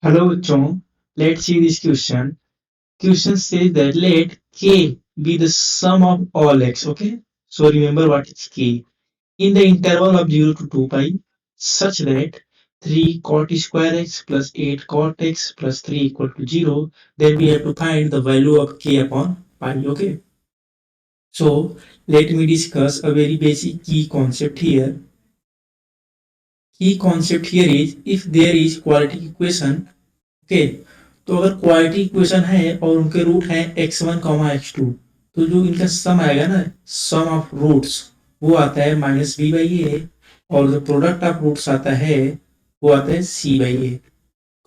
Hello, John. Let's see this question. Question says that let k be the sum of all x. Okay. So remember what is k in the interval of 0 to 2 pi, such that 3 cot square x plus 8 cot x plus 3 equal to 0. Then we have to find the value of k upon pi. Okay. So let me discuss a very basic key concept here. Key concept here is if there is quadratic equation. Okay, तो अगर quality equation है और उनके root है x1 comma x2, तो जो इनका सम आएगा ना, सम ऑफ रूट्स, वो आता है -b/a और जो प्रोडक्ट ऑफ रूट्स आता है वो आता है c/a।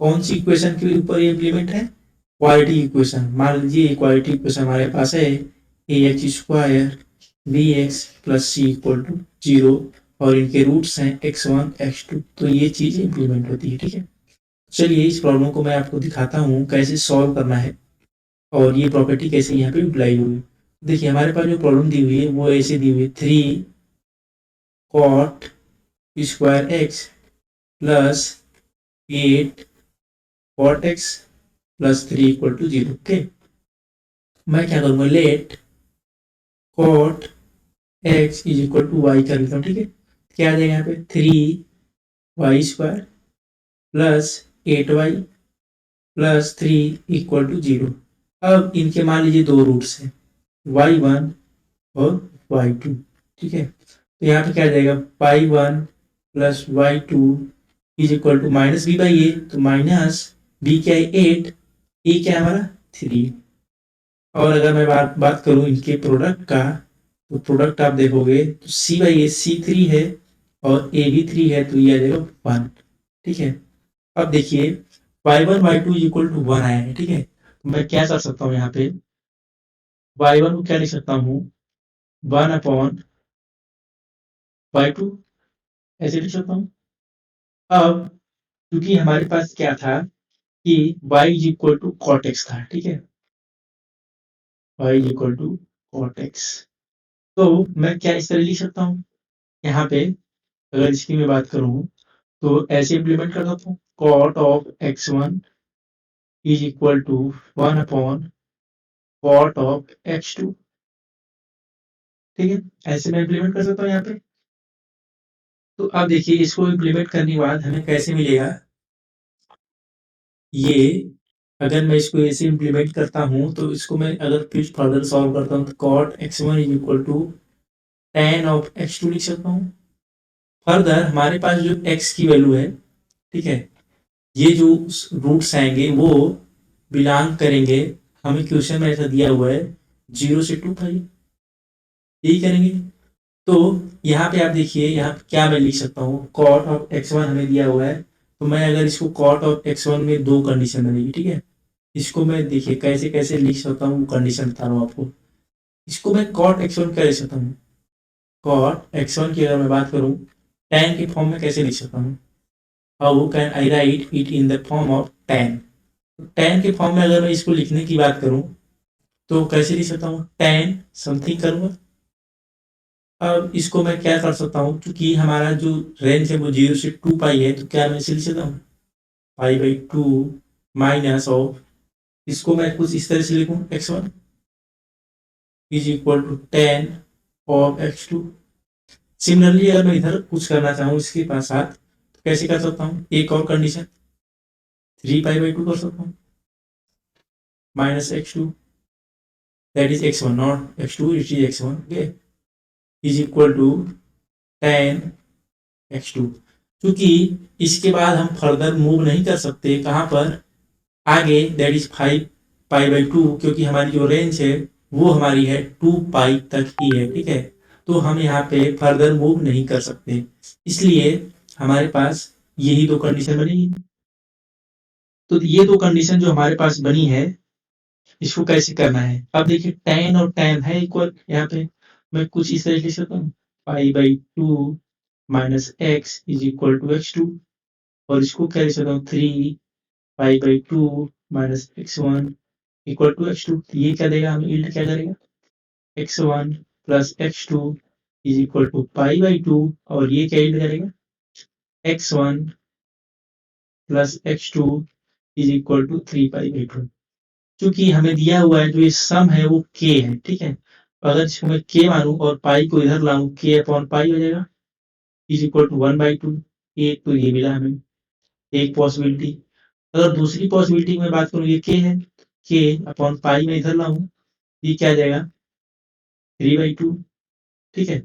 कौन सी इक्वेशन के ऊपर ये इम्प्लीमेंट है? Quality equation. मान लीजिए क्वालिटी इक्वेशन हमारे पास है ax² bx plus C equal to 0 और इनके रूट्स हैं x1 x2, तो ये चीज इम्प्लीमेंट होती है। ठीक है, चलिए इस प्रॉब्लम को मैं आपको दिखाता हूँ कैसे सॉल्व करना है और ये प्रॉपर्टी कैसे यहाँ पे यूटिलाइज होगी। देखिए हमारे पास जो प्रॉब्लम दी हुई है वो ऐसे दी हुई है 3 cot square x plus 8 cot x plus 3 equal to 0। Okay, मैं क्या करूँगा, let cot x is equal to y कर लेता हूँ। ठीक है, क्या आ जाएगा यहाँ पे 3y² plus 8y plus 3 equal to 0। अब इनके मान लीजिए दो रूट्स हैं y1 और y2। ठीक है, तो यहाँ पे क्या आ जाएगा y1 plus y2 is equal to -b/a, तो माइनस b क्या है 8, a क्या है हमारा 3। और अगर मैं बात करूँ इनके प्रोडक्ट का, तो प्रोडक्ट आप देखोगे तो c/a c3 है और a भी 3 है, तो ये आ जाएगा 1। ठीक है, अब देखिए y1 y2 is equal to 1 आया है। ठीक है, तो मैं क्या कर सकता हूँ यहाँ पे, y1 को क्या लिख सकता हूँ 1/y2, ऐसे लिख सकता हूँ। अब क्योंकि हमारे पास क्या था कि y is equal to cot x था। ठीक है, y is equal to cot x, तो मैं क्या इस तरह लिख सकता हूँ यहाँ पे, अगर इसकी मैं बात करूँ तो ऐसे इम्प्लीमेंट कर सकता हूँ cot of x1 is equal to 1 cot of x2। ठीक है, ऐसे मैं इम्प्लीमेंट कर सकता हूँ यहाँ पे। तो अब देखिए इसको इम्प्लीमेंट करने के बाद हमें कैसे मिलेगा ये, अगर मैं इसको ऐसे इम्प्लीमेंट करता हूँ तो इसको मैं अगर फिर फर्दर सॉल्व करता हूँ तो cot x1 is equal to tan of x2 लिख सकता हूँ। फर्दर हमारे पास जो x की वैल्यू है, ठीक है, ये जो रूट्स आएंगे वो बिलोंग करेंगे, हमें क्वेश्चन में ऐसा दिया हुआ है 0 से 2 पाई, यही करेंगे। तो यहाँ पे आप देखिए यहाँ पे क्या मैं लिख सकता हूँ, कॉट ऑफ x1 हमें दिया हुआ है, तो मैं अगर इसको कॉट ऑफ x1 में दो कंडीशन बनेगी। ठीक है, इसको मैं देखिए कैसे कैसे लिख सकता हूँ, कंडीशन बता रहा हूँ आपको। इसको मैं कॉट x1 क्या लिख सकता हूँ, कॉट x1 की अगर मैं बात करूँ tan के फॉर्म में कैसे लिख सकता हूँ, how can I right it in the form of tan। tan के फॉर्म में अगर मैं इसको लिखने की बात करूँ तो कैसे लिख सकता हूँ, tan समथिंग करूँगा। अब इसको मैं क्या कर सकता हूँ, क्योंकि हमारा जो रेंज है वो 0 से 2 पाई है, तो क्या मैं इसे लिख सकता हूँ पाई/2 माइनस ऑफ, इसको मैं कुछ इस तरह से लिखूँ x1 is equal to tan of x2। Similarly अगर मैं इधर कुछ करना चाहूँ इसके पास साथ, तो कैसे कर सकता हूँ, एक और कंडीशन 3 पाई/2 कर सकता हूँ minus x2, that is x1 not x2, it is x1। Okay, is equal to tan x2। क्योंकि इसके बाद हम फर्दर मूव नहीं कर सकते कहाँ पर, आगे, दैट इज 5 पाई/2, क्योंकि हमारी जो रेंज है वो हमारी है 2 पाई तक ही है। ठीक है, तो हम यहाँ पे फर्दर मूव नहीं कर सकते, इसलिए हमारे पास यही दो कंडीशन बनेगी। तो ये दो कंडीशन जो हमारे पास बनी है, इसको कैसे करना है। अब देखिए tan और tan है इक्वल, यहाँ पे मैं कुछ इस तरीके से कहूँ पाई/2 minus x is equal to x2, और इसको क्या लिख सकता हूँ 3 पाई/2 minus x1 equal to x2। ये क्या देगा हमें, यील्ड क्या करेगा x1 plus x2 is equal to पाई/2, और ये क्या यील्ड करेगा x1 plus x2 is equal to 3π/2। चूंकि हमें दिया हुआ है जो ये सम है वो k है, ठीक है। अगर इसको मैं k मानूं और पाई को इधर लाऊं, k/पाई हो जाएगा इज इक्वल टू 1/2। एक तो ये मिला हमें एक पॉसिबिलिटी। अगर दूसरी पॉसिबिलिटी में बात करूं, ये k है, k/पाई में इधर लाऊं, ये क्या आ जाएगा 3/2, ठीक है।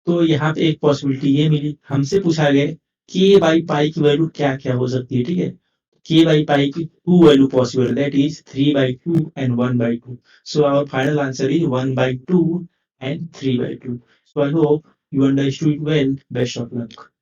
तो यहाँ पे एक पॉसिबिलिटी ये मिली। हमसे पूछा गया k/पाई की वैल्यू क्या क्या हो सकती है, ठीक है। k/पाई की two value possible, that is 3/2 and 1/2। So our final answer is 1/2 and 3/2। So I hope you understood well. Best of luck.